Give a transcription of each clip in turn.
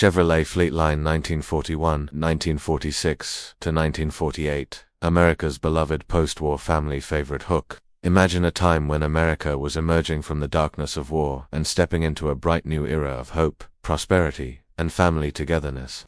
Chevrolet Fleetline 1941–1946 to 1948, America's beloved post-war family favorite hook. Imagine a time when America was emerging from the darkness of war and stepping into a bright new era of hope, prosperity, and family togetherness.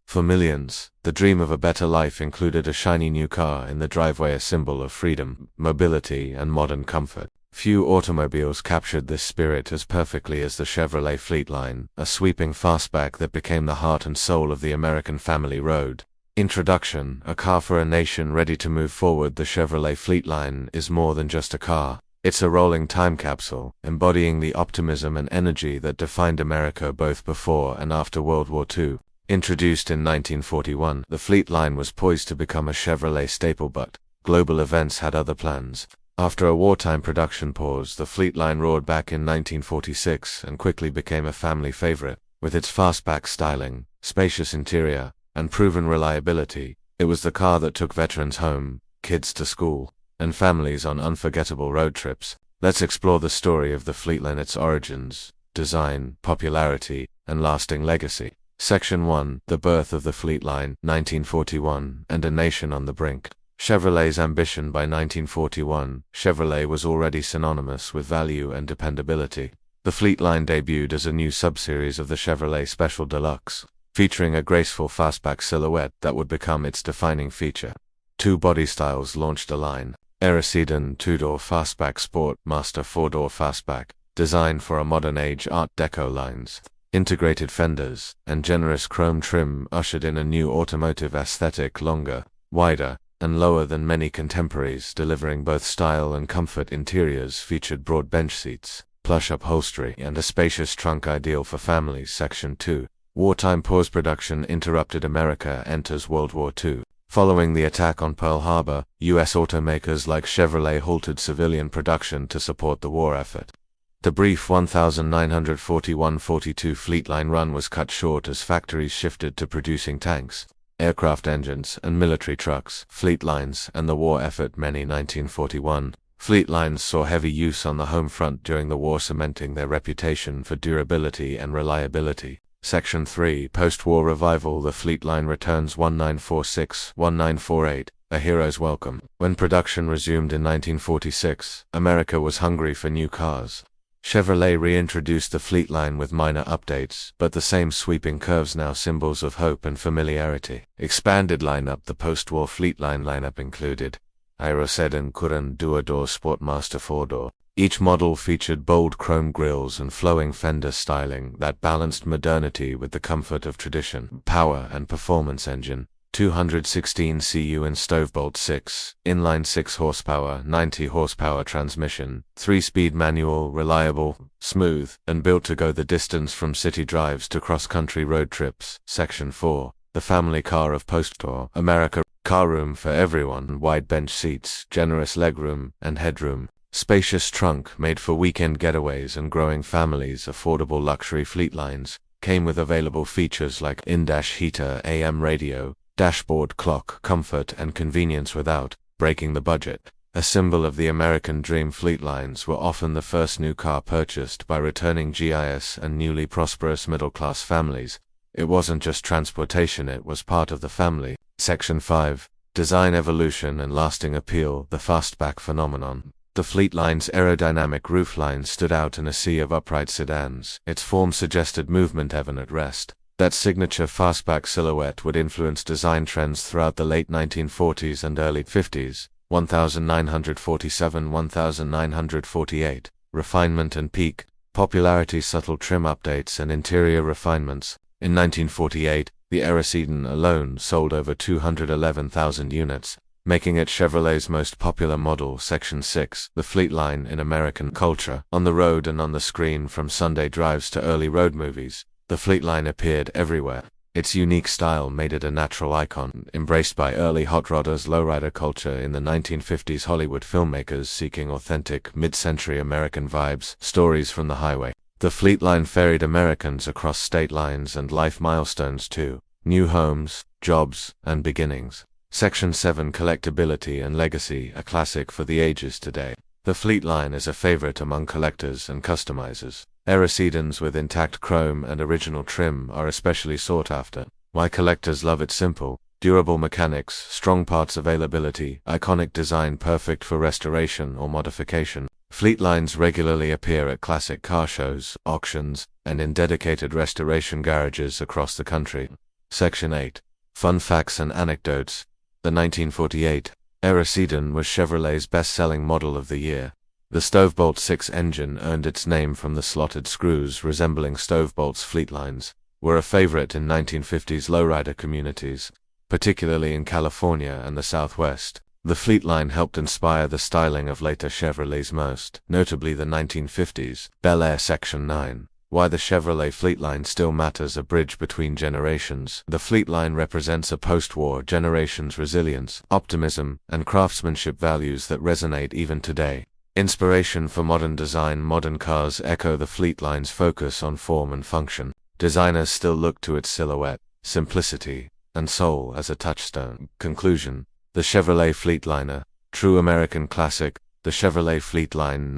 For millions, the dream of a better life included a shiny new car in the driveway, a symbol of freedom, mobility, and modern comfort. Few automobiles captured this spirit as perfectly as the Chevrolet Fleetline, a sweeping fastback that became the heart and soul of the American family road. Introduction: a car for a nation ready to move forward. The Chevrolet Fleetline is more than just a car. It's a rolling time capsule, embodying the optimism and energy that defined America both before and after World War II. Introduced in 1941, the Fleetline was poised to become a Chevrolet staple, but global events had other plans. After a wartime production pause, the Fleetline roared back in 1946 and quickly became a family favorite. With its fastback styling, spacious interior, and proven reliability, it was the car that took veterans home, kids to school, and families on unforgettable road trips. Let's explore the story of the Fleetline, its origins, design, popularity, and lasting legacy. Section 1: The birth of the Fleetline, 1941, and a nation on the brink. Chevrolet's ambition. By 1941, Chevrolet was already synonymous with value and dependability. The Fleetline debuted as a new subseries of the Chevrolet Special Deluxe, featuring a graceful fastback silhouette that would become its defining feature. Two body styles launched a line: Era Sedan 2-door fastback, Sport Master 4-door fastback, designed for a modern-age Art Deco lines. Integrated fenders and generous chrome trim ushered in a new automotive aesthetic, longer, wider, and lower than many contemporaries, delivering both style and comfort. Interiors featured broad bench seats, plush upholstery, and a spacious trunk ideal for families. Section 2: Wartime pause. Production interrupted. America enters World War II. Following the attack on Pearl Harbor, U.S. automakers like Chevrolet halted civilian production to support the war effort. The brief 1941–42 Fleetline run was cut short as factories shifted to producing tanks, aircraft engines, and military trucks. Fleetlines and the war effort. Many 1941 Fleetlines saw heavy use on the home front during the war, cementing their reputation for durability and reliability. Section 3: Post-war revival. The Fleetline returns. 1946–1948, a hero's welcome. When production resumed in 1946, America was hungry for new cars. Chevrolet reintroduced the Fleetline with minor updates, but the same sweeping curves, now symbols of hope and familiarity. Expanded lineup. The post-war Fleetline lineup included Era Sedan Kuran 2-door Sportmaster 4-door. Each model featured bold chrome grilles and flowing fender styling that balanced modernity with the comfort of tradition. Power and performance engine: 216 cu in Stovebolt 6, inline 6 horsepower, 90 horsepower transmission, 3-speed manual, reliable, smooth, and built to go the distance from city drives to cross-country road trips. Section 4: The family car of post-war America. Car room for everyone: wide bench seats, generous legroom and headroom, spacious trunk made for weekend getaways and growing families. Affordable luxury. Fleetlines came with available features like in-dash heater, AM radio, dashboard clock, comfort and convenience without breaking the budget. A symbol of the American dream, Fleetlines were often the first new car purchased by returning GIS and newly prosperous middle-class families. It wasn't just transportation, it was part of the family. Section 5: Design evolution and lasting appeal. The fastback phenomenon. The Fleetline's aerodynamic roofline stood out in a sea of upright sedans. Its form suggested movement even at rest. That signature fastback silhouette would influence design trends throughout the late 1940s and early 50s. 1947–1948. Refinement and peak popularity. Subtle trim updates and interior refinements. In 1948, the Era Sedan alone sold over 211,000 units, making it Chevrolet's most popular model. Section 6: The Fleetline in American culture. On the road and on the screen. From Sunday drives to early road movies, the Fleetline appeared everywhere. Its unique style made it a natural icon, embraced by early hot rodders. Lowrider culture. In the 1950s, Hollywood filmmakers seeking authentic, mid-century American vibes, stories from the highway. The Fleetline ferried Americans across state lines and life milestones too: new homes, jobs, and beginnings. Section 7: Collectability and legacy. A classic for the ages today. The Fleetline is a favorite among collectors and customizers. Era sedans with intact chrome and original trim are especially sought after. Why collectors love it? Simple. Durable mechanics, strong parts availability, iconic design perfect for restoration or modification. Fleetlines regularly appear at classic car shows, auctions, and in dedicated restoration garages across the country. Section 8. Fun facts and anecdotes. The 1948 Era sedan was Chevrolet's best-selling model of the year. The Stovebolt 6 engine earned its name from the slotted screws resembling Stovebolt's Fleetlines, were a favorite in 1950s lowrider communities, particularly in California and the Southwest. The Fleetline helped inspire the styling of later Chevrolets, most notably the 1950s Bel Air Section 9. Why the Chevrolet Fleetline still matters. A bridge between generations. The Fleetline represents a post-war generation's resilience, optimism, and craftsmanship values that resonate even today. Inspiration for modern design. Modern cars echo the Fleetline's focus on form and function. Designers still look to its silhouette, simplicity, and soul as a touchstone. Conclusion. The Chevrolet Fleetliner, true American classic. The Chevrolet Fleetline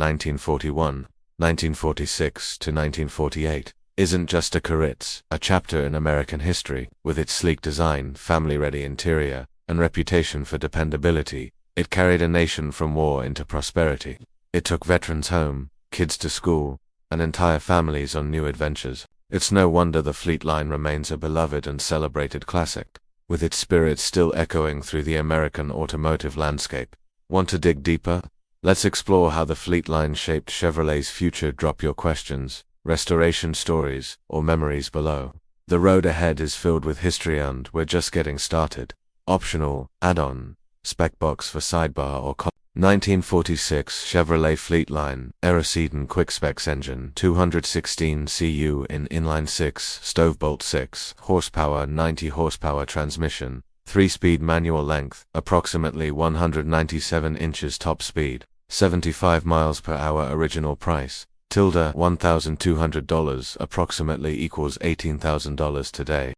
1946 to 1948, isn't just a car, it's a chapter in American history. With its sleek design, family-ready interior, and reputation for dependability, it carried a nation from war into prosperity. It took veterans home, kids to school, and entire families on new adventures. It's no wonder the Fleetline remains a beloved and celebrated classic, with its spirit still echoing through the American automotive landscape. Want to dig deeper? Let's explore how the Fleetline shaped Chevrolet's future. Drop your questions, restoration stories, or memories below. The road ahead is filled with history and we're just getting started. Optional, add-on, spec box for sidebar or 1946 Chevrolet Fleetline, Era sedan quick specs engine, 216 cu in inline 6, Stovebolt 6, horsepower 90 horsepower transmission, 3-speed manual length, approximately 197 inches top speed, 75 miles per hour. Original price, $1,200 approximately equals $18,000 today.